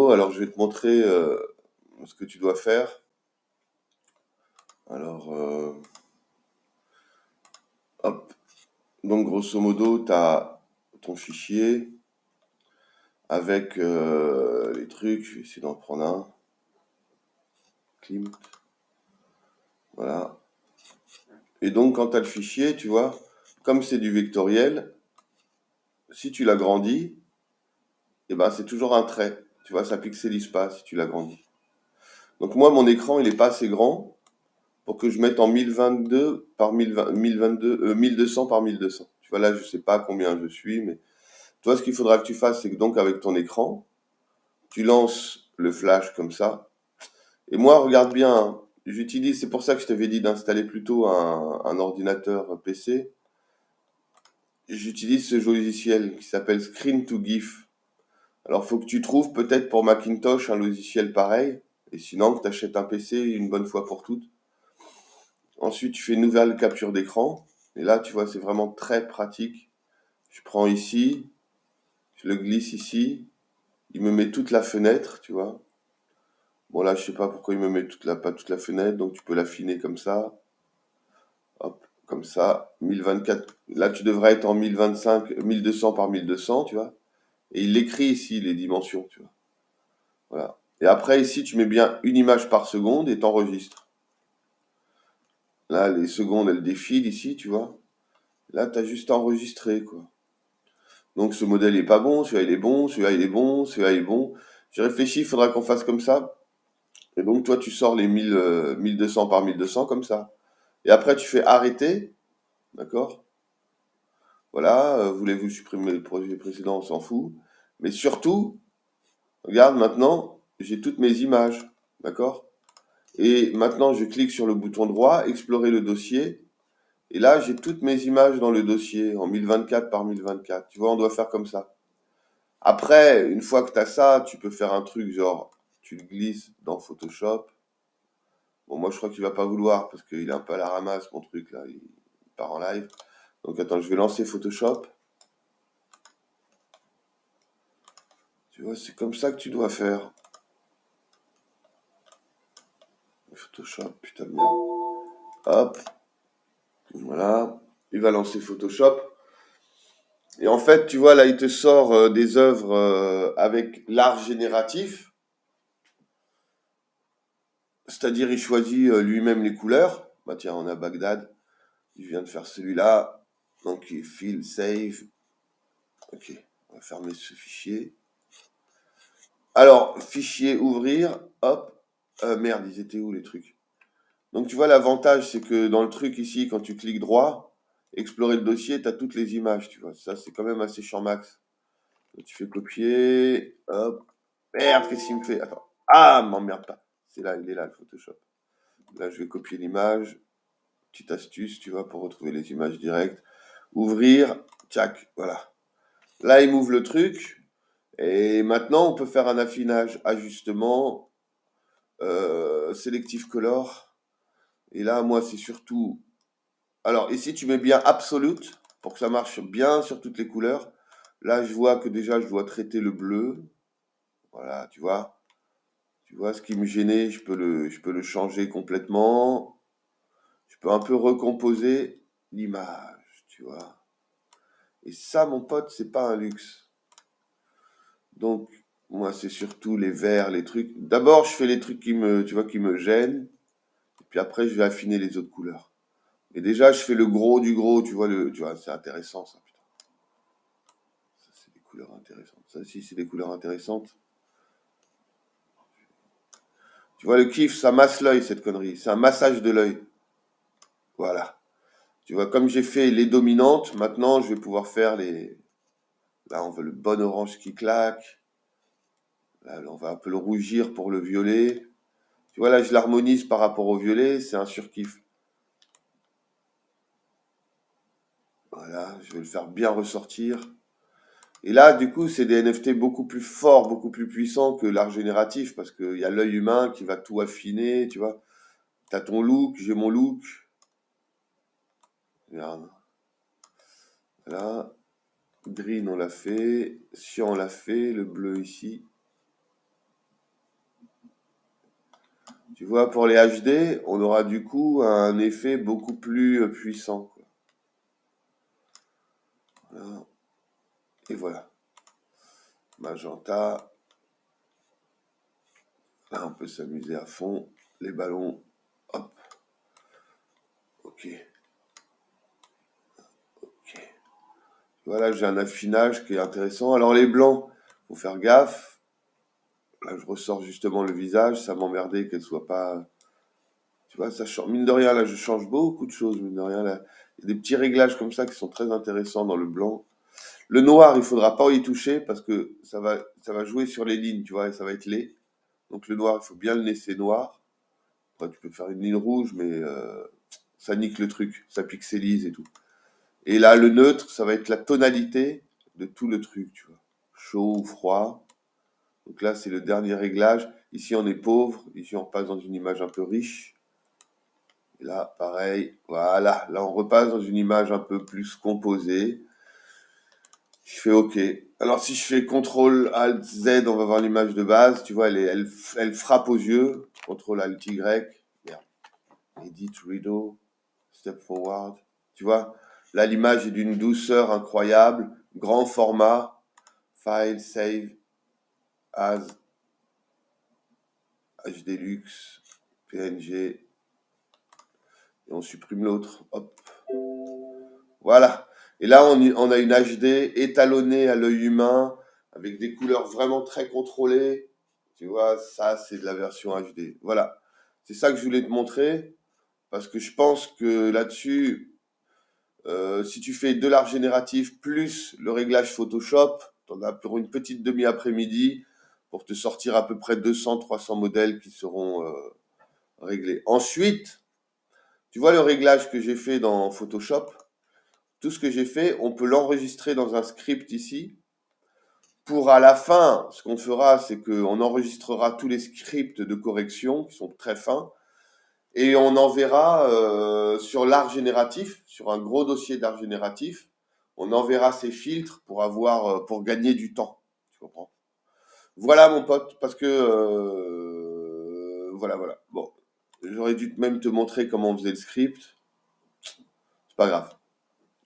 modo, alors je vais te montrer ce que tu dois faire. Alors, hop. Donc, grosso modo, tu as ton fichier avec les trucs. Je vais essayer d'en prendre un. Klimt. Voilà. Et donc, quand tu as le fichier, tu vois, comme c'est du vectoriel, si tu l'agrandis, eh ben, c'est toujours un trait. Tu vois, ça pixelise pas si tu l'agrandis. Donc, moi, mon écran, il n'est pas assez grand pour que je mette en 1022 par 1200 par 1200. Tu vois, là, je sais pas combien je suis, mais toi, ce qu'il faudra que tu fasses, c'est que donc, avec ton écran, tu lances le flash comme ça. Et moi, regarde bien, hein, j'utilise, c'est pour ça que je t'avais dit d'installer plutôt un ordinateur PC. J'utilise ce logiciel qui s'appelle Screen to GIF. Alors, faut que tu trouves peut-être pour Macintosh un logiciel pareil, et sinon que tu achètes un PC une bonne fois pour toutes. Ensuite, tu fais une nouvelle capture d'écran. Et là, tu vois, c'est vraiment très pratique. Je prends ici, je le glisse ici. Il me met toute la fenêtre, tu vois. Bon, là, je sais pas pourquoi il me met pas toute la fenêtre, donc tu peux l'affiner comme ça. Hop, comme ça. 1024. Là, tu devrais être en 1025, 1200 par 1200, tu vois. Et il écrit ici les dimensions, tu vois. Voilà. Et après, ici, tu mets bien une image par seconde et t'enregistres. Là, les secondes, elles défilent ici, tu vois. Là, tu as juste enregistré, quoi. Donc ce modèle est pas bon, celui-là il est bon, celui-là il est bon, celui-là il est bon. J'ai réfléchi, il faudra qu'on fasse comme ça. Et donc toi tu sors les 1200 par 1200 comme ça. Et après tu fais arrêter, d'accord? Voilà, voulez-vous supprimer le projet précédent, on s'en fout. Mais surtout, regarde maintenant, j'ai toutes mes images, d'accord? Et maintenant je clique sur le bouton droit, explorer le dossier. Et là j'ai toutes mes images dans le dossier en 1024 par 1024. Tu vois, on doit faire comme ça. Après, une fois que tu as ça, tu peux faire un truc genre, tu le glisses dans Photoshop. Bon, moi, je crois qu'il va pas vouloir parce qu'il est un peu à la ramasse, mon truc, là. Il part en live. Donc, attends, je vais lancer Photoshop. Tu vois, c'est comme ça que tu dois faire. Photoshop, putain de merde. Hop. Voilà. Il va lancer Photoshop. Et en fait, tu vois, là, il te sort des œuvres avec l'art génératif. C'est-à-dire, il choisit lui-même les couleurs. Bah, tiens, on a Bagdad. Il vient de faire celui-là. Donc, file, save. Ok, on va fermer ce fichier. Alors, fichier ouvrir. Hop. Merde, ils étaient où les trucs? Donc, tu vois, l'avantage, c'est que dans le truc ici, quand tu cliques droit, explorer le dossier, tu as toutes les images, tu vois. Ça, c'est quand même assez champ max. Donc, tu fais copier. Hop. Merde, qu'est-ce qu'il me fait? Attends. Ah, m'emmerde pas. C'est là, il est là, le Photoshop. Là, je vais copier l'image. Petite astuce, tu vois, pour retrouver les images directes. Ouvrir. Tchac, voilà. Là, il m'ouvre le truc. Et maintenant, on peut faire un affinage, ajustement, selective color. Et là, moi, c'est surtout... Alors, ici, tu mets bien absolute pour que ça marche bien sur toutes les couleurs. Là, je vois que déjà, je dois traiter le bleu. Voilà, tu vois. Tu vois, ce qui me gênait, je peux le changer complètement. Je peux un peu recomposer l'image, tu vois. Et ça, mon pote, c'est pas un luxe. Donc, moi, c'est surtout les verts, les trucs. D'abord, je fais les trucs tu vois, qui me gênent. Et puis après, je vais affiner les autres couleurs. Et déjà, je fais le gros du gros, tu vois, c'est intéressant, ça, putain. Ça, c'est des couleurs intéressantes. Ça aussi, c'est des couleurs intéressantes. Tu vois, le kiff, ça masse l'œil, cette connerie. C'est un massage de l'œil. Voilà. Tu vois, comme j'ai fait les dominantes, maintenant, je vais pouvoir faire les... Là, on veut le bon orange qui claque. Là, on va un peu le rougir pour le violet. Tu vois, là, je l'harmonise par rapport au violet. C'est un surkiff. Voilà, je vais le faire bien ressortir. Et là, du coup, c'est des NFT beaucoup plus forts, beaucoup plus puissants que l'art génératif, parce qu'il y a l'œil humain qui va tout affiner, tu vois. T'as ton look, j'ai mon look. Regarde. Voilà. Green, on l'a fait. Cyan, on l'a fait. Le bleu ici. Tu vois, pour les HD, on aura du coup un effet beaucoup plus puissant, quoi. Voilà. Et voilà. Magenta. Là, on peut s'amuser à fond. Les ballons. Hop. Ok. Ok. Voilà, j'ai un affinage qui est intéressant. Alors les blancs, faut faire gaffe. Là, je ressors justement le visage. Ça m'emmerdait qu'elle soit pas. Tu vois, ça change. Mine de rien, là, je change beaucoup de choses. Mine de rien, là. Il y a des petits réglages comme ça qui sont très intéressants dans le blanc. Le noir, il faudra pas y toucher parce que ça va jouer sur les lignes, tu vois, et ça va être laid. Donc le noir, il faut bien le laisser noir. Enfin, tu peux faire une ligne rouge, mais ça nique le truc, ça pixelise et tout. Et là, le neutre, ça va être la tonalité de tout le truc, tu vois. Chaud ou froid. Donc là, c'est le dernier réglage. Ici, on est pauvre. Ici, on repasse dans une image un peu riche. Et là, pareil. Voilà. Là, on repasse dans une image un peu plus composée. Je fais OK. Alors, si je fais CTRL ALT Z, on va voir l'image de base. Tu vois, elle frappe aux yeux. CTRL ALT Y. Merde. Edit Rideau. Step forward. Tu vois, là, l'image est d'une douceur incroyable. Grand format. File, save, as, HDLux, PNG. Et on supprime l'autre. Hop. Voilà. Et là, on a une HD étalonnée à l'œil humain, avec des couleurs vraiment très contrôlées. Tu vois, ça, c'est de la version HD. Voilà. C'est ça que je voulais te montrer, parce que je pense que là-dessus, si tu fais de l'art génératif plus le réglage Photoshop, tu en as pour une petite demi-après-midi pour te sortir à peu près 200-300 modèles qui seront réglés. Ensuite, tu vois le réglage que j'ai fait dans Photoshop. Tout ce que j'ai fait, on peut l'enregistrer dans un script ici. Pour à la fin, ce qu'on fera, c'est qu'on enregistrera tous les scripts de correction qui sont très fins et on enverra sur l'art génératif, sur un gros dossier d'art génératif, on enverra ces filtres pour pour gagner du temps. Tu comprends? Voilà mon pote, parce que voilà. Bon, j'aurais dû même te montrer comment on faisait le script. C'est pas grave.